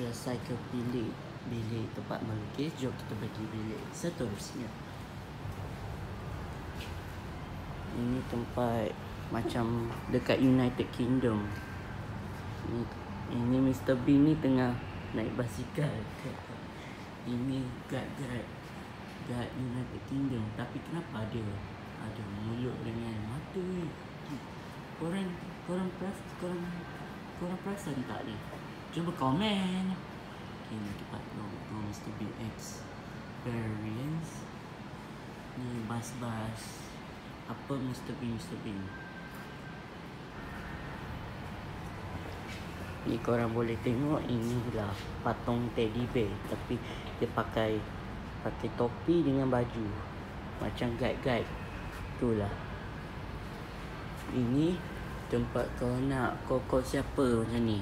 selesai ke bilik tempat melukis, jom kita pergi bilik seterusnya. Ini tempat macam dekat United Kingdom. Ini Mr. Bean ni tengah naik basikal. Ini guard United Kingdom. Tapi kenapa ada mulut dengan mata ni? Korang perasan tak ni? Cuba komen. Okay, ni tempat logo Mr. Bean Experience. Ni bas-bas. Apa Mr. Bean? Ni korang boleh tengok, inilah patung teddy bear, tapi dia pakai topi dengan baju macam guide. Itulah. Ini tempat kau nak kokok siapa macam ni.